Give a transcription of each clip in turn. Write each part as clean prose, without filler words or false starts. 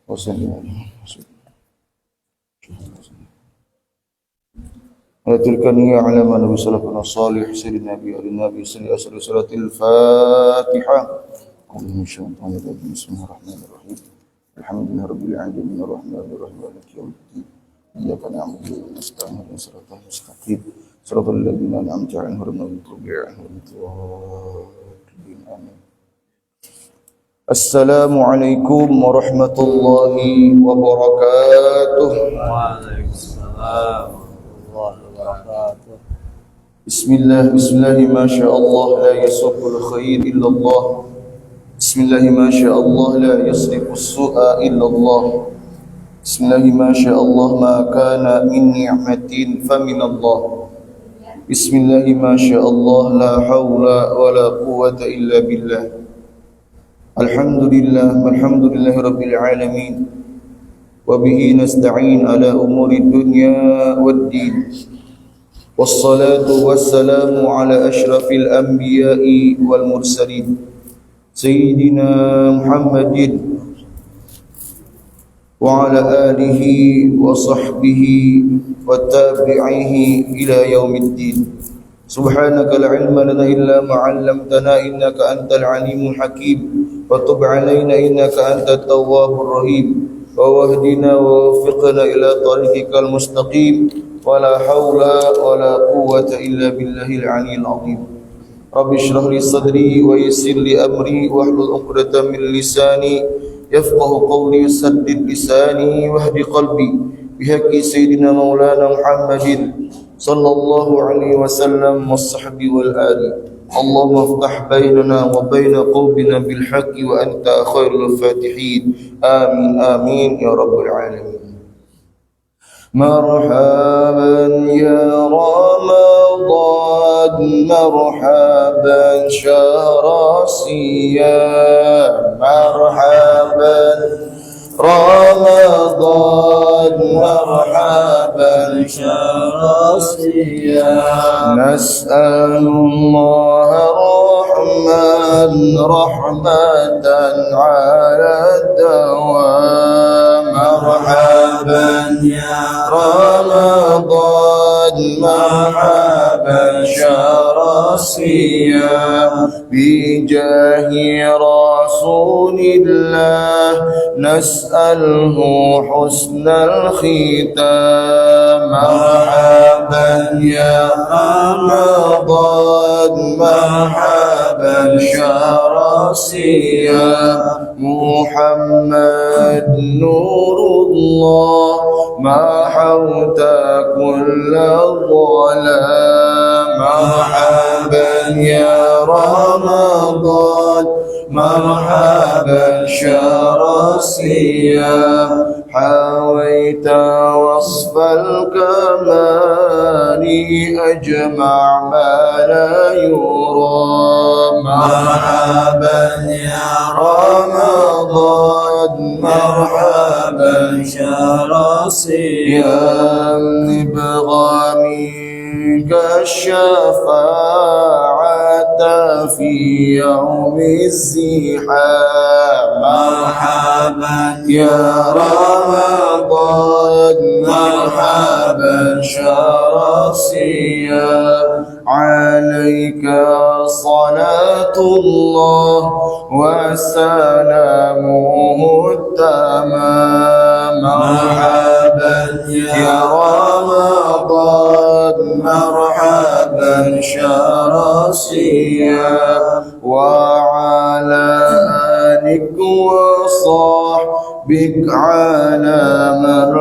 وسلم على تلك النية على ما نبي سلفنا الصالح سيدنا النبي صلى الله عليه وسلم الفاتحة. بسم الله الرحمن الرحيم الحمد لله رب العالمين الرحمن الرحيم مالك يوم الدين إياك نعبد وإياك نستعين اهدنا الصراط المستقيم صراط الذين أنعمت عليهم غير المغضوب عليهم الضالين آمين. Assalamualaikum warahmatullahi wabarakatuh. Waalaikumsalam warahmatullahi wabarakatuh. Bismillah, ma sya Allah la yasriqul khair illallah. Bismillah ma sya Allah la yasriqus su'a illallah. Bismillah ma sya Allah ma kana min ni'matin faminallah. Bismillah ma sya Allah la hawla wa la quwwata illa billah. Alhamdulillahi rabbil alamin wa bihi nasta'in ala umuri dunya waddin wassalatu wassalamu ala ashrafil anbiya'i wal mursalin sayyidina Muhammadin wa ala alihi wa sahbihi wa tabi'ihi ila yaumiddin. Subhanaka la ilma lana illa ma 'allamtana innaka antal alimul hakim. وتب علينا إنك أنت التواب الرحيم ووهدنا ووفقنا إلى طريقك المستقيم ولا حول ولا قوة إلا بالله العلي العظيم. رب اشرح لي صدري ويسر لي أمري واحلل عقدة من لساني يفقه قولي سدد لساني واهد قلبي بحق سيدنا مولانا محمد صلى الله عليه وسلم والصحب والآل. اللهم افتح بيننا وبين قومنا بالحق وأنت خير الفاتحين آمين آمين يا رب العالمين. مرحبا يا رمضان مرحبا شهر الصيام مرحبا رمضان مرحبا شهر الصيام. نسأل الله الرحمن رحمة على الدوام. مرحبا يا رمضان مرحبا شهر الصيام بجاه رسول الله نسأله حسن الختام. مرحبا يا رمضان مرحبا شهر الصيام محمد نور الله محوت كل الظلام. مرحبا يا رمضان مرحبا شهر الصيام حويت وصف الكمال أجمع ما لا يرى. مرحبا يا رمضان مرحبا شهر الصيام نبغى منك الشفاعة في يوم الزحام. مرحبا يا رمضان مرحبا شهر الصيام عليك صلاة الله وسلامه التمام. مرحبا يا رمضان مرحبا شهر الصيام وعلى آلك وصحبك على مر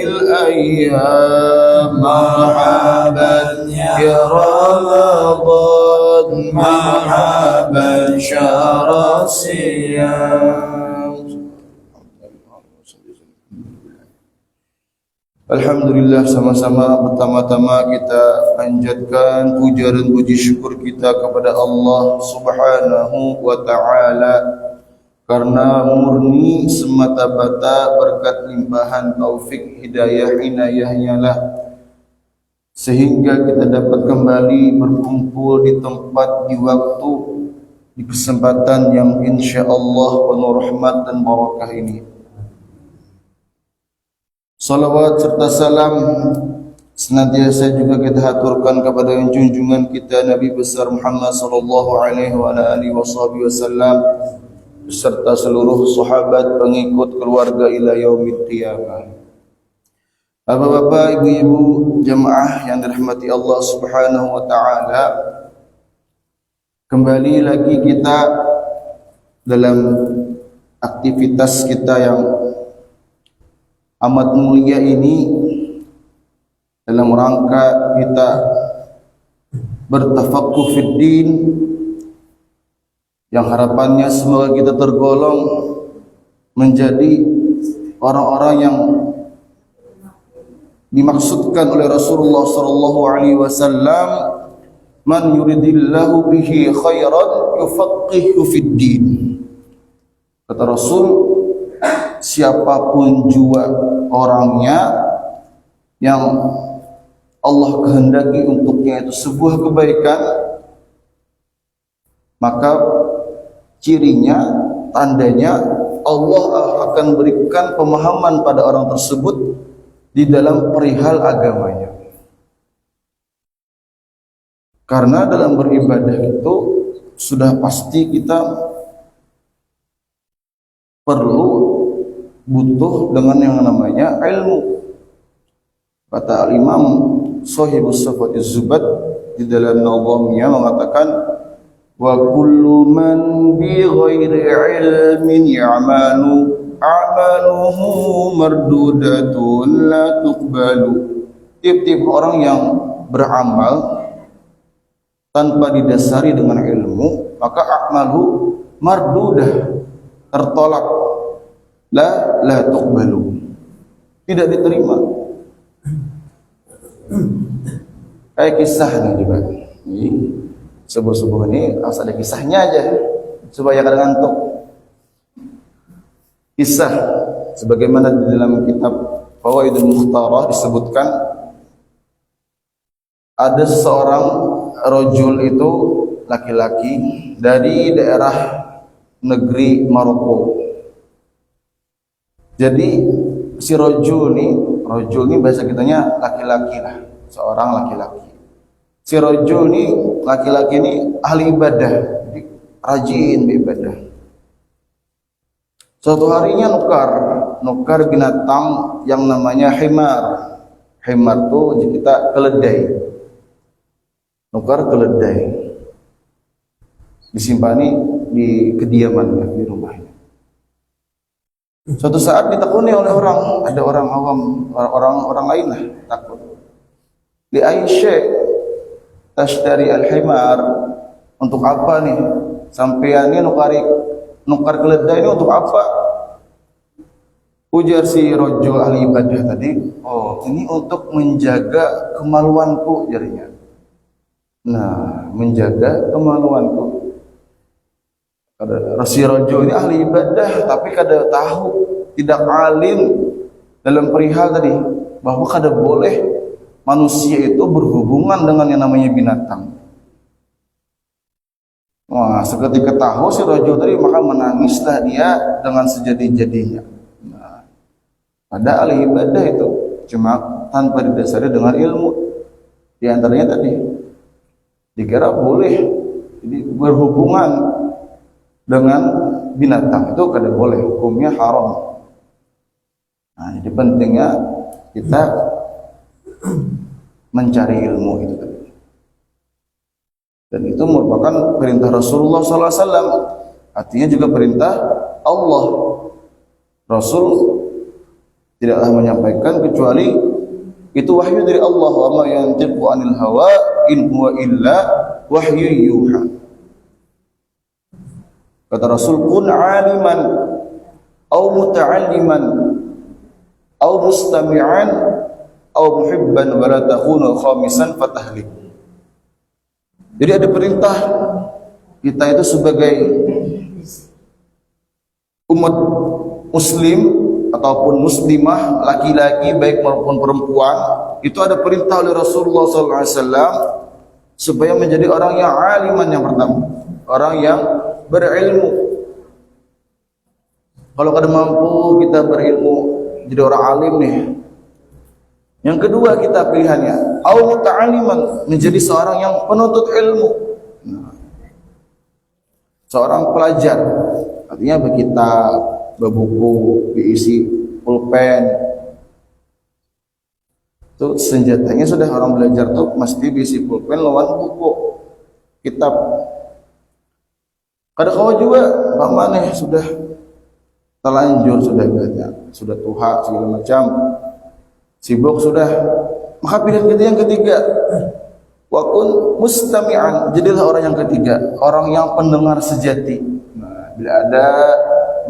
الأيام. مرحبا يا رمضان مرحبا شهر الصيام. Alhamdulillah, sama-sama pertama-tama kita panjatkan puja dan puji syukur kita kepada Allah Subhanahu wa ta'ala karena murni semata-mata berkat limpahan taufik hidayah inayahnya lah sehingga kita dapat kembali berkumpul di tempat, di waktu, di kesempatan yang insya Allah penuh rahmat dan barakah ini. Salawat serta salam senantiasa juga kita haturkan kepada junjungan kita Nabi besar Muhammad sallallahu alaihi wasallam beserta seluruh sahabat pengikut keluarga ila yaumil qiyamah. Bapak-bapak, ibu-ibu jemaah yang dirahmati Allah Subhanahu wa taala, kembali lagi kita dalam aktivitas kita yang amat mulia ini dalam rangka kita bertafaqquh fid din, yang harapannya semoga kita tergolong menjadi orang-orang yang dimaksudkan oleh Rasulullah sallallahu alaihi wasallam, man yuridillahu bihi khairan yufaqihu fid din. Kata Rasul, siapapun jua orangnya yang Allah kehendaki untuknya itu sebuah kebaikan, maka cirinya, tandanya Allah akan berikan pemahaman pada orang tersebut di dalam perihal agamanya. Karena dalam beribadah itu sudah pasti kita perlu butuh dengan yang namanya ilmu. Kata Al-Imam Shahibus Safatiz Zubad di dalam nazamnya mengatakan, wa kullu man bi ghairi ilmin ya'malu a'maluhu mardudatun la tuqbalu. Tiap-tiap orang yang beramal tanpa didasari dengan ilmu, maka a'malu mardudah, tertolak, la tuqbalu, tidak diterima. Kayak kisah nih juga. Subuh-subuh ini harus ada kisahnya aja supaya kada ngantuk. Kisah sebagaimana di dalam kitab Fawaidul Mukhtarah disebutkan, ada seorang rajul itu laki-laki dari daerah negeri Maroko. Jadi si rajul ini bahasa kitanya laki-laki lah, seorang laki-laki. Si rajul ini laki-laki ini ahli ibadah, jadi rajin beribadah. Suatu harinya nukar binatang yang namanya himar. Himar itu kita keledai. Nukar keledai, disimpani di kediamannya, di rumahnya. Suatu saat ditekuni oleh orang, ada orang awam, orang lain lah takut. Li Aisyah tashtari al-himar, untuk apa nih? Sampean ini nukar keledai ini untuk apa? Ujar si rajul ahli ibadah tadi, oh ini untuk menjaga kemaluanku, jarinya. Nah, menjaga kemaluanku. Si rajul ini ahli ibadah tapi kada tahu, tidak alim dalam perihal tadi, bahwa kada boleh manusia itu berhubungan dengan yang namanya binatang. Wah, seketika tahu si rajul tadi, maka menangislah dia dengan sejadi-jadinya. Nah, pada ahli ibadah itu cuma tanpa didasari dengan ilmu. Di antaranya tadi dikira boleh jadi berhubungan dengan binatang, itu kada boleh, hukumnya haram. Nah, jadi pentingnya kita mencari ilmu itu tadi. Dan itu merupakan perintah Rasulullah SAW. Artinya juga perintah Allah. Rasul tidaklah menyampaikan kecuali itu wahyu dari Allah. Wa ma yantiqu 'anil hawa in huwa illa wahyu yuha. Kata Rasul, kun 'aliman aw muta'alliman aw mustami'an aw muhibban wa la takunu khamisan fatahlik. Jadi ada perintah kita itu sebagai umat muslim ataupun muslimah, laki-laki baik maupun perempuan, itu ada perintah oleh Rasulullah SAW supaya menjadi orang yang aliman, yang pertama, orang yang berilmu. Kalau kada mampu kita berilmu, jadi orang alim nih, Yang kedua kita pilihannya, au muta'alliman, menjadi seorang yang penuntut ilmu. Nah, seorang pelajar, artinya berkitab, berbuku, diisi pulpen. Itu senjatanya sudah orang belajar tuh mesti diisi pulpen lawan buku, kitab. Kadang kau juga Pak Maneh sudah terlanjur, sudah banyak, sudah tuha segala macam, sibuk sudah, maka pilihan kita yang ketiga, wakun mustami'an, jadilah orang yang ketiga, orang yang pendengar sejati. Nah, bila ada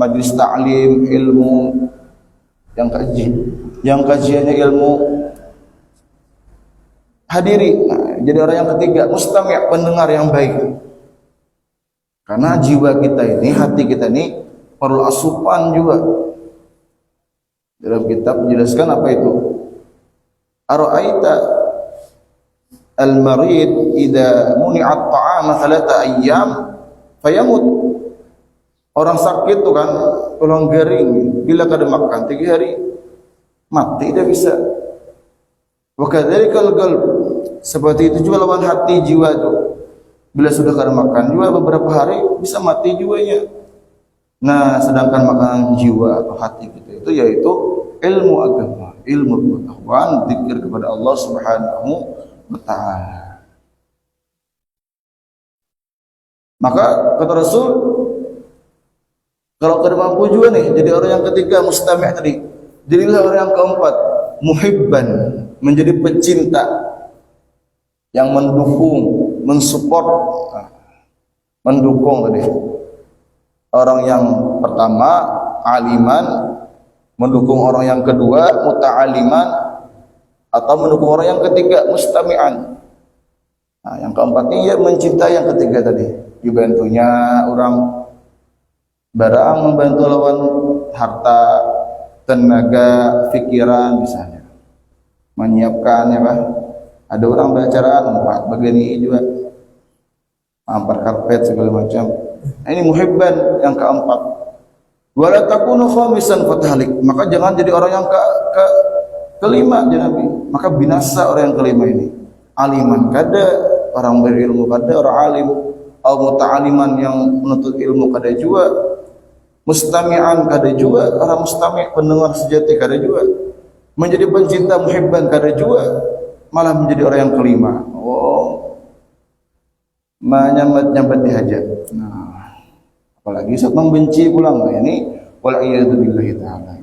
majlis ta'lim ilmu yang kaji, yang kajiannya ilmu, hadiri. Nah, jadi orang yang ketiga, mustami', pendengar yang baik. Karena jiwa kita ini, hati kita ini perlu asupan juga. Dalam kitab menjelaskan apa itu? Ara'aita al-marid idza muni'at ta'ama 3 ayyam fayamut. Orang sakit tuh kan, tulang garing, bila kada makan 3 hari mati, dia bisa. Wa kadzalikal qalb, seperti itu juga lawan hati, jiwa tuh. Bila sudah kada makan juga beberapa hari bisa mati jiwanya. Nah, sedangkan makanan jiwa atau hati kita itu yaitu ilmu agama, ilmu pengetahuan, zikir kepada Allah Subhanahu wa taala. Maka kata Rasul, kalau kada mampu juga nih jadi orang yang ketiga, mustami' tadi, jadilah orang yang keempat, muhibban, menjadi pecinta yang mendukung, mensupport, mendukung tadi. Orang yang pertama aliman, mendukung orang yang kedua muta'aliman, atau mendukung orang yang ketiga mustami'an. Nah, yang keempat ini ya mencintai yang ketiga tadi, dibantunya orang barang, membantu lawan harta, tenaga, pikiran misalnya, menyiapkan ya Pak. Ada orang beracaraan bagian ini juga, ampar karpet segala macam. Nah, ini muhibban yang keempat. Wala takunu khamisan fatahlik, maka jangan jadi orang yang kelima ya Nabi, maka binasa orang yang kelima ini. Aliman kada, orang berilmu kada, orang alim, atau muta'aliman yang menuntut ilmu kada juga, mustami'an kada juga, orang mustami' pendengar sejati kada juga, menjadi pencinta muhibban kada juga, malah menjadi orang yang kelima. Oh, menyambat-nyambat di hajat. Nah, apalagi saat membenci pulang, nah ini wal'iyadu billahi ta'ala.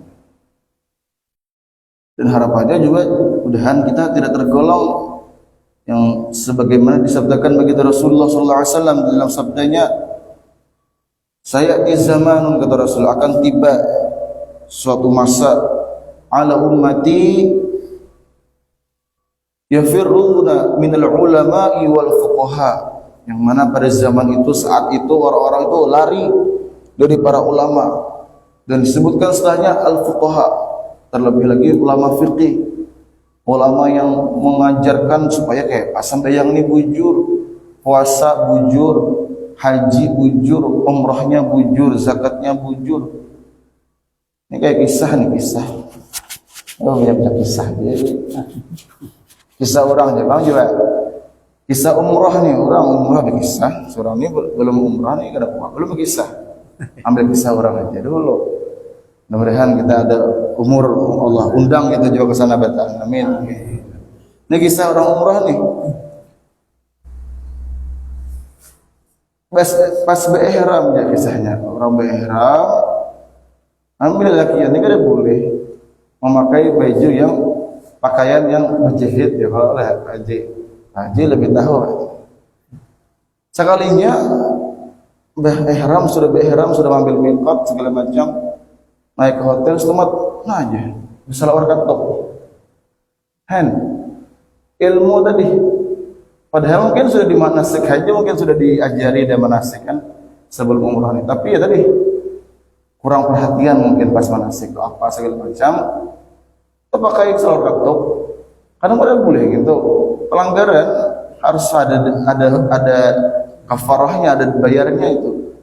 Dan harapannya juga mudahan kita tidak tergolong yang sebagaimana disabdakan begitu Rasulullah SAW dalam sabdanya, saya di zamanun, kata Rasul, akan tiba suatu masa ala ummati yafirruna minal ulama'i wal fuqaha, yang mana pada zaman itu, saat itu orang-orang itu lari dari para ulama, dan disebutkan setelahnya al-fuqaha, terlebih lagi ulama fiqih, ulama yang mengajarkan supaya kayak sembahyang ini bujur, puasa bujur, haji bujur, umrahnya bujur, zakatnya bujur. Ini kayak kisah nih, kisah. Oh, banyak kisah. Kisah orang Jepang juga. Kisah umrah nih, orang umrah berkisah. Seorang ini belum umrah nih, kada kuat, belum berkisah. Ambil kisah orang aja dulu. Mudah-mudahan kita ada umur, Allah undang kita juga ke sana batang. Amin. Ini kisah orang umrah nih. Pas beihram ya kisahnya. Orang beihram, ambil laki ini kada boleh memakai baju yang pakaian yang berjahit ya, kalau Haji lebih tahu. Sekalinya ihram sudah ambil miqat segala macam, naik ke hotel selamat nah aja misalnya orang katok ilmu tadi, padahal mungkin sudah dimanasik haji, mungkin sudah diajari dan manasik kan sebelum umrah ini, tapi ya tadi kurang perhatian mungkin pas manasik apa segala macam, terpakai salah katok. Kadang kadang boleh gitu, pelanggaran harus ada kafarahnya, ada bayarnya itu.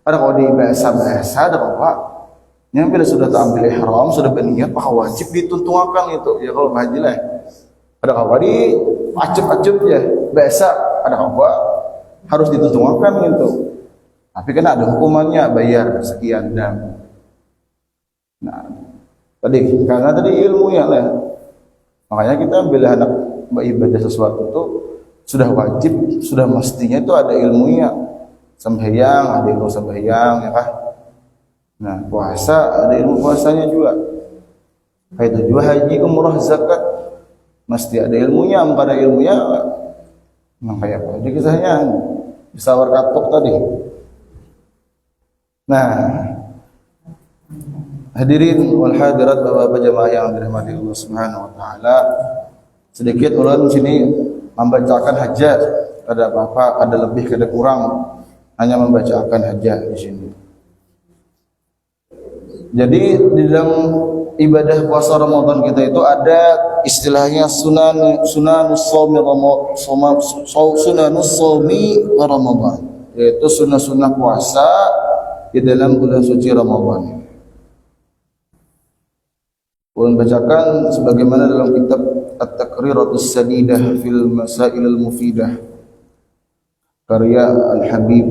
Ada kalau di bahasa ada apa? Yang bila sudah ambil ihram, sudah berniat, maka wajib dituntungakan itu. Ya kalau haji lah. Ada kawan di acep-acep ya, biasa ada kawan harus dituntungakan gitu. Tapi kan ada hukumannya, bayar sekian dan. Nah, karena tadi ilmu ya lah. Makanya kita bila anak beribadah sesuatu itu sudah wajib, sudah mestinya itu ada ilmunya. Sembahyang, ada ilmu sembahyang ya kan. Nah, puasa ada ilmu puasanya juga. Itu juga haji, umrah, zakat mesti ada ilmunya, maka ada ilmunya. Nah, kayak apa? Jadi kisahnya disawar kapok tadi. Nah, hadirin wal hadirat Bapak-bapak jamaah yang dirahmati Allah Subhanahu wa taala. Sedikit ulun sini membacakan hajat, ada apa-apa, ada lebih, ada kurang, hanya membacakan hajat di sini. Jadi di dalam ibadah puasa Ramadan kita itu ada istilahnya sunanus shaumi Ramadan, yaitu sunnah-sunnah puasa di dalam bulan suci Ramadan. Ulun bacakan sebagaimana dalam kitab At-Taqriratus Sadidah fil Masail al-Mufidah karya Al-Habib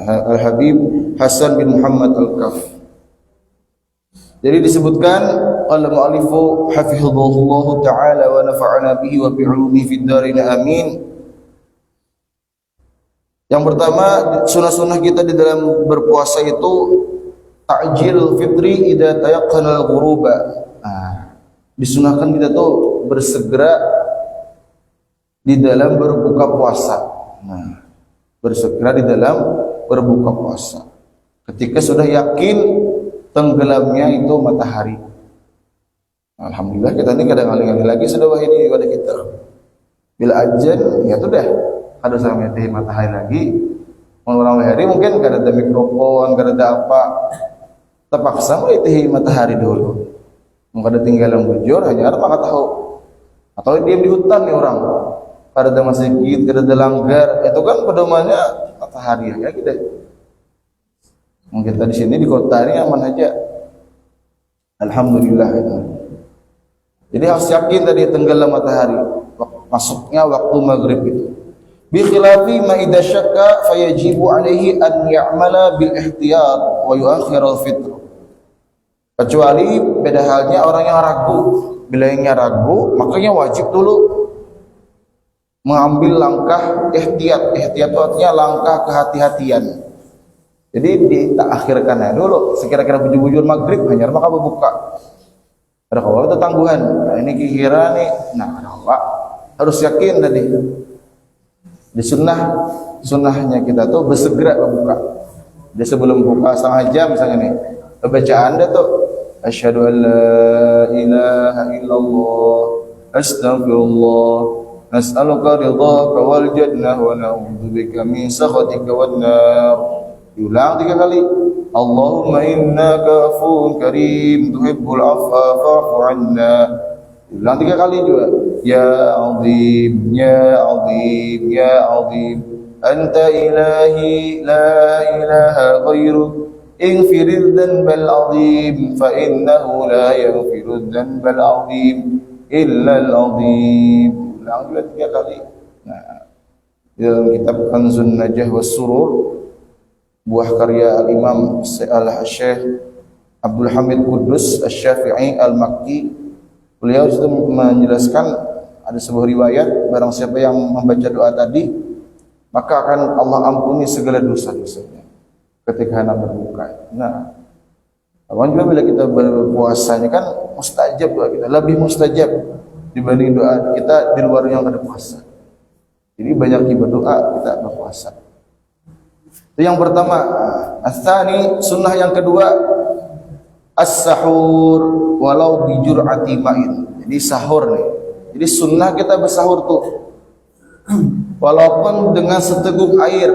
Al-Habib Hasan bin Muhammad Al-Kaf. Jadi disebutkan qala mu'allifu hafizahullah ta'ala wa nafa'ana bihi wa bi'ulumihi fid dharain amin. Yang pertama, sunnah-sunnah kita di dalam berpuasa itu ta'jil fitri idza tayaqqana al-ghuruba. Disunahkan kita tuh bersegera di dalam berbuka puasa. Bersegera di dalam berbuka puasa ketika sudah yakin tenggelamnya itu matahari. Alhamdulillah kita ini kadang-kadang lagi sudah wahidi pada kita. Bila ajan ya sudah ada sampai matahari lagi. Orang hari mungkin kada ada mikrofon, kada ada apa. Terpaksa melihat matahari dulu. Mungkin ada tinggalan bujur hanya maka tahu. Atau diam di hutan nih orang. Kada ada masjid, kada ada langgar, itu kan pedomannya matahari ya gitu. Mungkin kita di sini di kota ini aman aja. Alhamdulillah itu. Jadi harus yakin tadi tenggelam matahari, masuknya waktu maghrib itu. Bi khilafi ma idza syakka fayajibu alaihi an ya'mala bil ihtiyat wa yu'akhkhir al fitr. Kecuali beda halnya orang yang ragu. Bila yang ragu, makanya wajib dulu mengambil langkah ihtiyat. Ihtiyat itu artinya langkah kehati-hatian. Jadi ditakhirkan dulu. Sekira-kira bujur-bujur maghrib hanya maka berbuka. Ada kalau itu tangguhan. Nah, ini kira nih. Nah, Pak harus yakin tadi. Di sunnahnya kita tuh bersegera berbuka. Jadi sebelum buka setengah jam misalnya nih. Bacaan Anda tuh asyhadu an la ilaha illallah astaghfirullah nas'aluka ridhaka wal jannah wa na'udzubika min sakhatika wan nar. Diulang 3 kali. Allahumma innaka afuwun karim tuhibbul afwa fa'fu 'anna. Diulang 3 kali juga. Ya azim ya azim ya azim anta ilahi la ilaha ghairuk ighfiril dhanbal azim fa innahu la yaghfirud dhanbal azim illa al azim. Ulang juga 3 kali. Nah, dalam kitab Kanzun Najah was Surur buah karya al-Imam Al-Syekh Abdul Hamid Qudus Asy-Syafi'i Al-Makki, beliau itu menjelaskan ada sebuah riwayat barang siapa yang membaca doa tadi maka akan Allah ampuni segala dosa-dosanya ketika hendak berbuka. Nah, kawan juga bila kita berpuasanya kan mustajab doa kita, lebih mustajab dibanding doa kita di luar yang ada puasa. Jadi banyak berdoa kita berpuasa. Itu yang pertama. As-tsani, sunnah yang kedua, as-sahur walau bi jur'ati ma'in. Jadi sahur nih. Jadi sunnah kita bersahur tuh walaupun dengan seteguk air.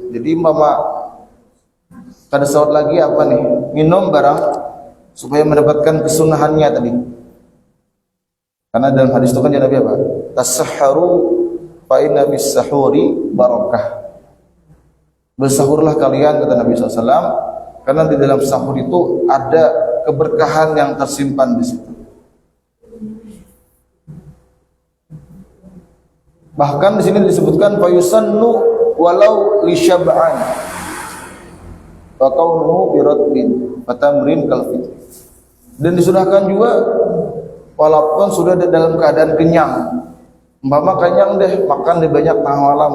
Jadi mama kada sahur lagi apa nih? Minum barang supaya mendapatkan kesunahannya tadi. Karena dalam hadis itu kan Nabi apa? Tasahharu fa inna bis sahuri barakah. Bersahurlah kalian, kata Nabi SAW, karena di dalam sahur itu ada keberkahan yang tersimpan di situ. Bahkan di sini disebutkan fayusannu walau li syab'an wa kaunuhu bi ratbin fatamrin kal fitr. Dan disunahkan juga walaupun sudah dalam keadaan kenyang. Umpama kenyang deh, makan di banyak tengah malam,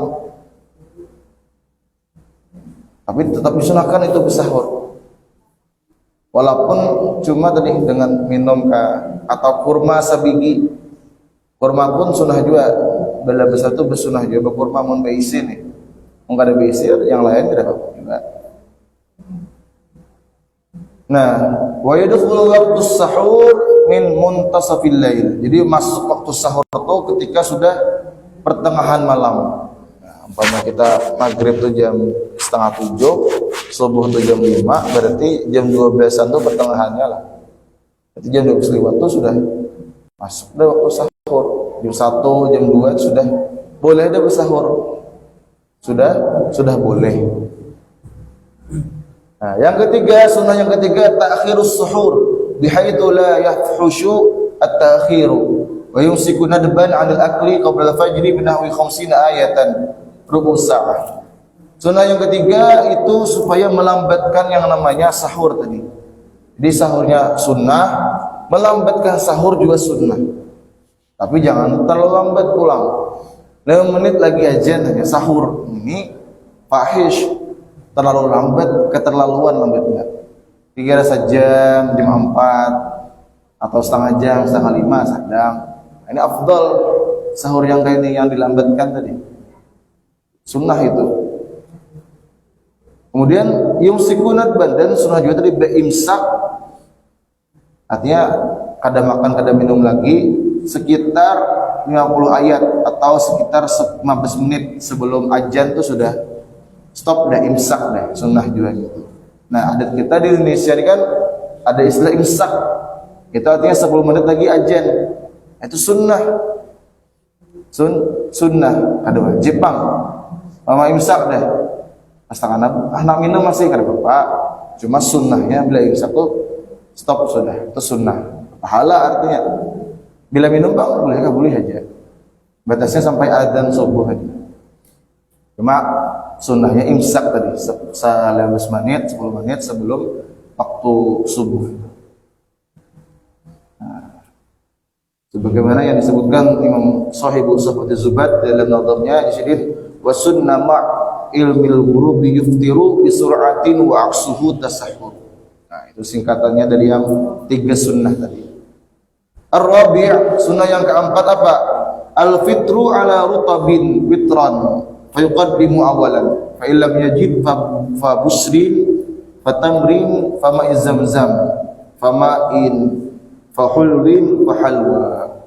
tapi tetap disunahkan itu bersahur. Walaupun cuma tadi dengan minum atau kurma sebiji. Kurma pun sunah juga. Bela besar itu bersunah juga. Kurma mun beisi nih. Mun kada beisi yang lain tidak apa-apa juga. Nah, wa yadkhulu waqtus sahur min muntasafil lail. Jadi masuk waktu sahur itu ketika sudah pertengahan malam. Nah, umpama kita maghrib itu jam 6:30, subuh itu jam 5, berarti jam 12-an itu pertengahannya lah. Berarti jam 12 lewat itu sudah masuk dah waktu sahur. Jam 1, jam 2 sudah boleh dah bersahur. Sudah boleh. Nah, yang ketiga, sunnah yang ketiga ta'khirus suhur bihaitsu la yafhushu at-ta'khiru wa yumsiku nadban 'anil akli qabla al-fajri binahwi 50 ayatan rubu sa'ah. Sunnah yang ketiga itu supaya melambatkan yang namanya sahur tadi. Jadi sahurnya sunnah, melambatkan sahur juga sunnah. Tapi jangan terlalu lambat pulang. 5 menit lagi aja hanya sahur. Ini fahish, terlalu lambat, keterlaluan lambatnya. Dikira sejam, jam 4 atau setengah jam, setengah 5 sedang. Ini afdal sahur yang kayak ini yang dilambatkan tadi. Sunnah itu. Kemudian yumsikunat badan, sunnah juga tadi berimsak. Artinya kada makan, kada minum lagi sekitar 50 ayat atau sekitar 15 menit sebelum azan itu sudah stop dah, imsak dah, sunnah juga gitu. Nah, adat kita di Indonesia ini kan ada istilah imsak. Itu artinya 10 menit lagi azan. Itu sunnah. Sunnah, ada wajib bang. Mama imsak dah. Anak minum masih kada apa-apa. Cuma sunnahnya bila imsak tuh stop sudah. Itu sunnah. Pahala artinya. Bila minum bang boleh aja. Batasnya sampai adzan subuh aja. Cuma sunnahnya imsak tadi 15 menit, 10 menit sebelum waktu subuh. Nah, sebagaimana yang disebutkan Imam Shahibu Sahabat Zubat dalam nazamnya disini wa sunnah ma ilmil ghurubi yuftiru bi sur'atin wa aqsuhu tasahhur. Nah, itu singkatannya dari yang 3 sunnah tadi. Ar-rabi', sunnah yang keempat apa? Al-fitru ala rutabin witran fayuqaddimu awalan fa illam yajid fa busrin fa tamrin fa ma'iz zamzam fa ma'in fa hulrin fa halwa.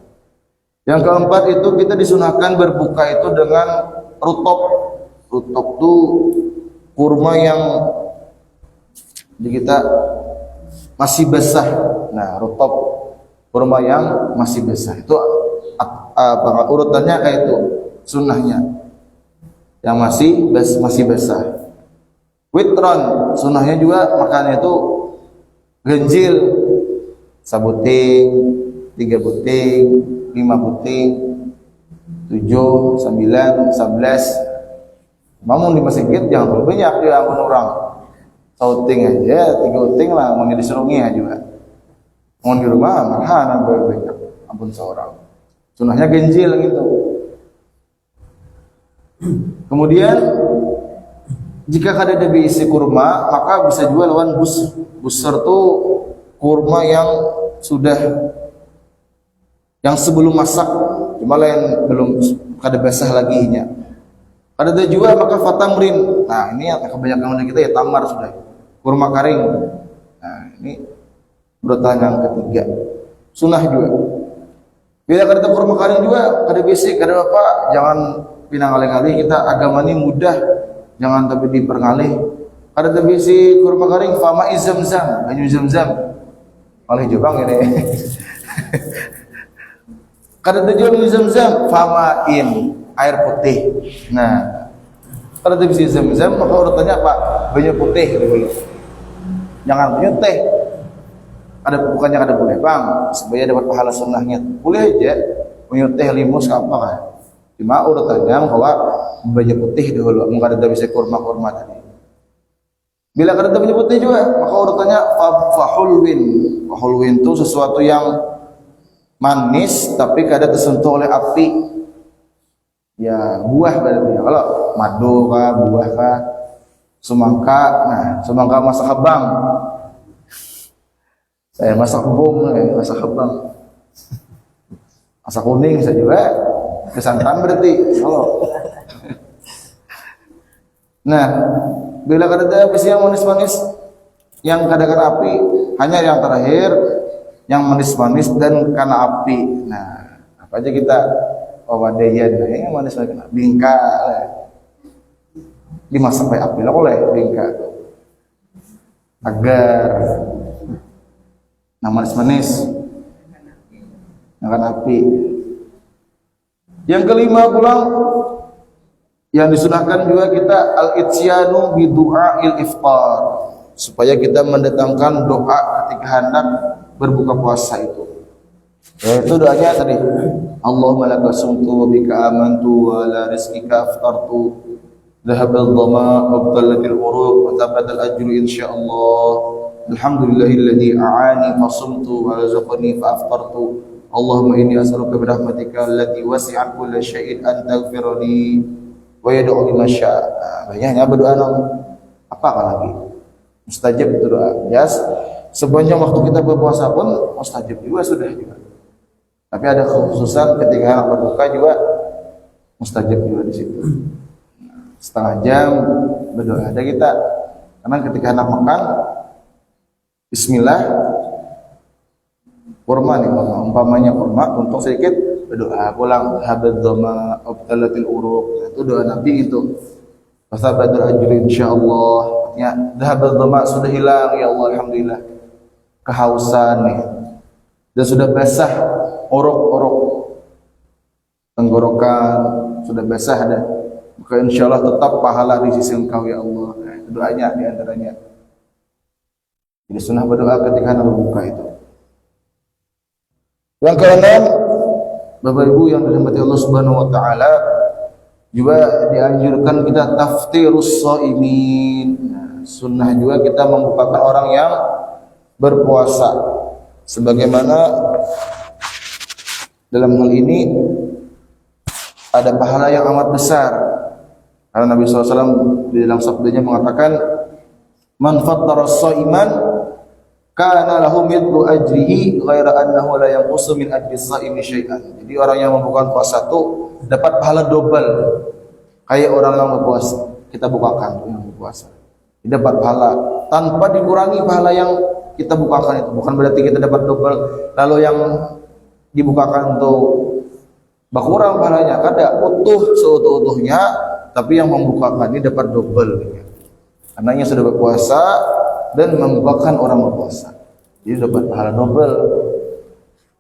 Yang keempat itu kita disunahkan berbuka itu dengan rutab. Rutab itu kurma yang di kita masih basah. Nah, rutab kurma yang masih basah itu urutannya kayak itu sunnahnya yang masih basah. Witron sunnahnya juga makannya itu ganjil, sabuting, 3 buting, 5 buting, 7, 9, 11. Bangun di masjid jangan terlalu banyak dia ampun orang. Sauting aja 3 buting lah, mau diserungi aja juga. Mau di rumah marhana banyak ampun seorang. Sunnahnya ganjil gitu. Kemudian jika kada ada diisi kurma, maka bisa juga lawan busur tuh kurma yang sudah yang sebelum masak, cuma lain belum kada basah lagi nya. Kada ada juga maka fatamrin. Nah, ini yang kebanyakan kita ya tamar sudah. Kurma kering. Nah, ini urutan yang ketiga. Sunnah juga. Bila kada kurma kering juga kada basic, kada apa, jangan pinang alih-alih kita agama ini mudah. Jangan tapi diperangalih. Ada tapi si kurma kering fama izamzam, banyu zamzam. Oleh Jepang ini. Kada tujuan zamzam fama in air putih. Nah, Kalau bisa Zam-Zam maka urutannya apa? Banyak putih dulu. Jangan punya teh. Ada bukannya ada boleh bang, supaya dapat pahala sunnahnya. Boleh aja punya teh limus apa kan? Cuma urutannya bahwa banyak putih dulu. Maka ada bisa kurma tadi. Bila ada banyak putih juga, maka urutannya fahulwin. Fahulwin itu sesuatu yang manis tapi kadang tersentuh oleh api. Ya buah berarti. Kalau madu kah, buah kah, semangka. Nah, semangka masak habang. Saya masak bom, masak habang. Masak kuning saya juga. Kesantan berarti. Kalau. Nah, bila ada besi yang manis-manis, yang kadang api, hanya yang terakhir, yang manis-manis dan karena api. Nah, apa aja kita wadayan, yang manis-manis, bingka, dimasak pakai api lah boleh bingka, agar, nah manis-manis, yang karena api. Yang kelima pulang, yang disunahkan juga kita al-itsyanu bi du'ail iftar, supaya kita mendatangkan doa ketika hendak berbuka puasa itu. Yaitu doanya tadi, Allahumma laka sumtu wa bika amantu wa ala rizqika aftartu dhahabal dhama wa btallatil uruq wa tabatal ajru insyaallah alhamdulillahilladzi a'ani fa sumtu wa razaqani fa aftartu Allahumma inni as'aluka bi rahmatika allati wasi'at kulla syai'in an taghfira li wa yad'u liman syaa'. Banyaknya berdoa apa lagi? Mustajab itu doa. Ya, sepanjang waktu kita berpuasa pun mustajab juga sudah juga. Tapi ada kekhususan ketika anak berbuka juga mustajab juga di situ. Setengah jam berdoa ada kita. Karena ketika anak makan bismillah kurma nih, umpamanya kurma untung sedikit berdoa pulang habad dhama abtalatil uruq, itu doa Nabi itu fasabadul ajri insyaallah, ya habad dhama sudah hilang ya Allah alhamdulillah, kehausan nih dan sudah basah orok tenggorokan sudah basah dah, maka insyaallah tetap pahala di sisi Engkau ya Allah. Nah, itu doanya di antaranya. Jadi sunnah berdoa ketika hendak berbuka itu. Yang keenam, Bapak Ibu yang dirahmati Allah Subhanahu wa taala, juga dianjurkan kita taftirus shaimin. Nah, sunnah juga kita membukakan orang yang berpuasa. Sebagaimana dalam hal ini ada pahala yang amat besar. Karena Nabi SAW di dalam sabdanya mengatakan, "Man fattara shaiman kana lahu mithlu ajrihi ghaira annahu la yanqusu min ajri shaimi syai'an." Jadi orang yang membuka puasa itu dapat pahala double kayak orang yang berpuasa. Kita bukakan yang berpuasa. Dia dapat pahala tanpa dikurangi pahala yang kita bukakan itu. Bukan berarti kita dapat double lalu yang dibukakan untuk berkurang pahalanya. Kada utuh seutuh-utuhnya, tapi yang membukakan ini dapat double. Karena yang sudah berpuasa dan membukakan orang berpuasa, jadi dapat pahala double.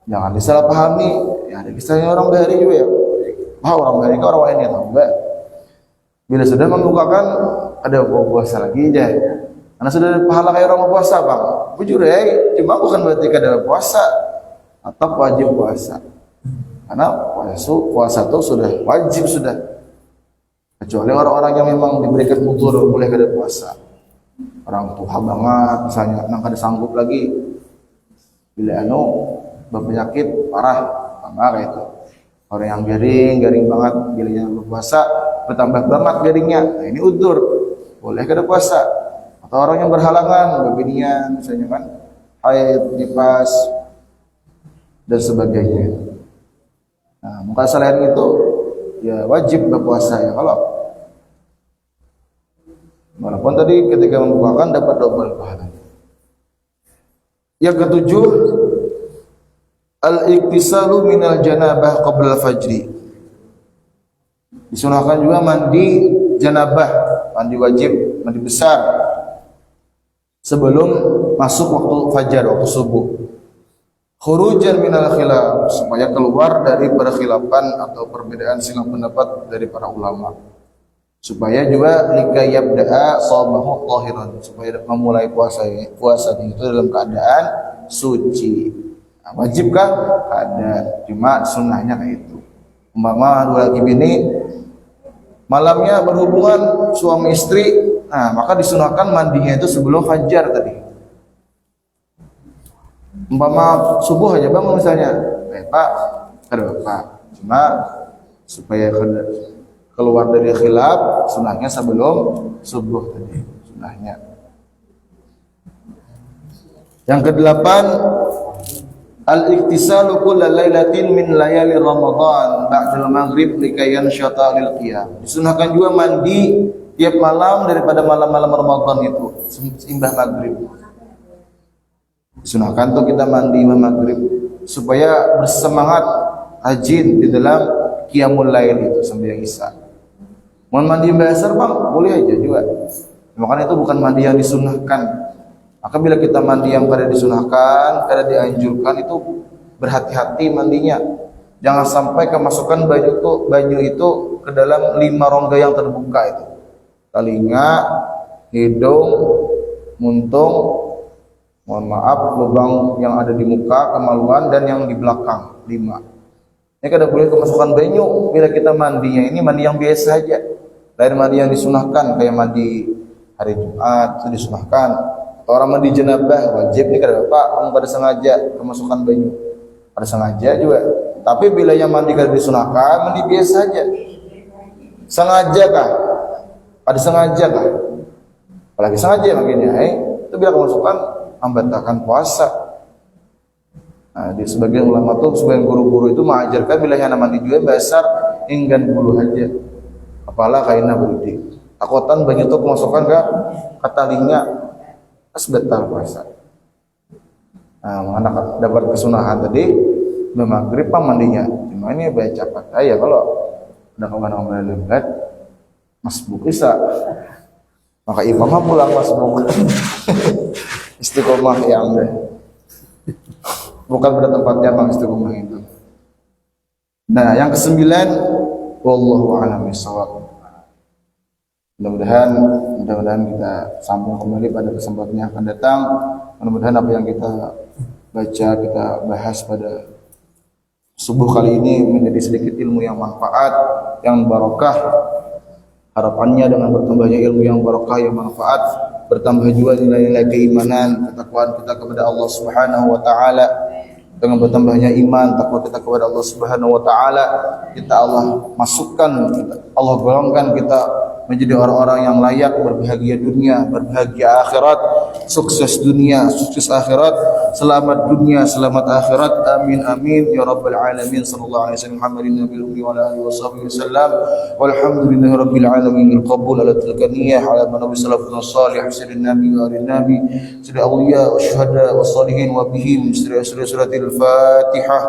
Jangan disalahpahami. Ya, ada kisahnya orang Bahari juga ya. Orang Bahari kan orang lainnya tahu enggak? Bila sudah membukakan ada puasa lagi aja. Karena sudah ada pahala kayak orang berpuasa bang. Bujur ya, cuma bukan berarti kada puasa atau wajib puasa. Karena puasa itu sudah wajib sudah. Kecuali orang-orang yang memang diberikan utur boleh kada puasa. Orang tua banget misalnya, nang kada sanggup lagi, bila berpenyakit parah, sama kayak itu. Orang yang garing banget, bila yang berpuasa bertambah banget garingnya, nah ini udur, boleh kada puasa. Atau orang yang berhalangan, berbinian, misalnya kan, haid, nifas, dan sebagainya. Nah, maka selain itu, ya wajib berpuasa ya kalau. Walaupun tadi ketika membukakan dapat double pahala. Yang ketujuh, al-iktisalu minal janabah qabla al-fajri. Disunahkan juga mandi janabah, mandi wajib, mandi besar sebelum masuk waktu fajar, waktu subuh. Khurujan minal khilaf, supaya keluar dari perkhilafan atau perbedaan silang pendapat dari para ulama. supaya juga likay yabda'a shaumahu tahiran, supaya memulai puasanya itu dalam keadaan suci. Nah, wajibkah? Ada, cuma sunnahnya kayak itu. Umpama dua laki bini malamnya berhubungan suami istri, nah maka disunahkan mandinya itu sebelum fajar tadi. Umpama subuh aja bangun misalnya, Pak, ada Pak, cuma supaya keluar dari khilaf, sunahnya sebelum subuh tadi, sunahnya. Yang kedelapan, al-iktisalu kulla lailatin min layali Ramadan ba'dal maghrib likay yanshata lil qiyam. Disunahkan juga mandi tiap malam daripada malam-malam Ramadan itu seimbah maghrib. Disunahkan tuh kita mandi maghrib supaya bersemangat rajin di dalam qiyamul lail itu sampai isya. Mau mandi biasa Bang, boleh aja juga. Makanya itu bukan mandi yang disunahkan. Maka bila kita mandi yang kada disunahkan, kada dianjurkan, itu berhati-hati mandinya. Jangan sampai kemasukan baju itu ke dalam 5 rongga yang terbuka itu. Telinga, hidung, muntung, mohon maaf, lubang yang ada di muka, kemaluan, dan yang di belakang 5. Ini kada boleh kemasukan banyu. Bila kita mandinya ini mandi yang biasa saja. Lain mandi yang disunahkan, kayak mandi hari Jumat itu disunahkan. Orang mandi jenabah wajib nih kada Pak, kamu kada sengaja kemasukan banyu. Kada sengaja juga. Tapi bila yang mandi kada disunahkan, mandi biasa saja. Sengaja kah? Kada sengaja kah? Apalagi sengaja makanya, itu bila kemasukan membatalkan puasa. Nah, di sebagian ulama tuh, sebagian guru-guru itu mengajarkan bila yang mandi juga basar enggan bulu aja. Apalah kaina berudi. Takutan banyak tuh kemasukan ke telinga, batal puasa. Nah, mana dapat kesunahan tadi maghrib mandinya. Cuma ini baca cepat aja kalau udah kemana-mana lembat masbuk isa. Maka imamah pulang masbuk. Istiqomah yang deh. Bukan pada tempatnya Bang istiqomah itu. Nah, yang ke-9, wallahu a'lam bishawab. Mudah-mudahan kita sambung kembali pada kesempatan yang akan datang. Mudah-mudahan apa yang kita baca, kita bahas pada subuh kali ini menjadi sedikit ilmu yang manfaat, yang barokah. Harapannya dengan bertambahnya ilmu yang barokah, yang manfaat, bertambah juga nilai-nilai keimanan, ketakwaan kita kepada Allah Subhanahu wa taala. Dengan bertambahnya iman, takwa kita kepada Allah Subhanahu wa taala, kita Allah masukkan, Allah golongkan kita menjadi orang-orang yang layak berbahagia dunia, berbahagia akhirat, sukses dunia, sukses akhirat, selamat dunia, selamat akhirat. Amin amin ya rabbal alamin. Sallallahu alaihi wasallam Muhammadin nabiyil ummi wa ala alihi wasallam. Walhamdulillahi rabbil alamin. Al-qabul ala tilkaniyah ala nabi sallallahu salih sayyidina nabi wa ali nabi sayyidil awliya wa syuhada wa salihin wa bihim suratil Fatihah.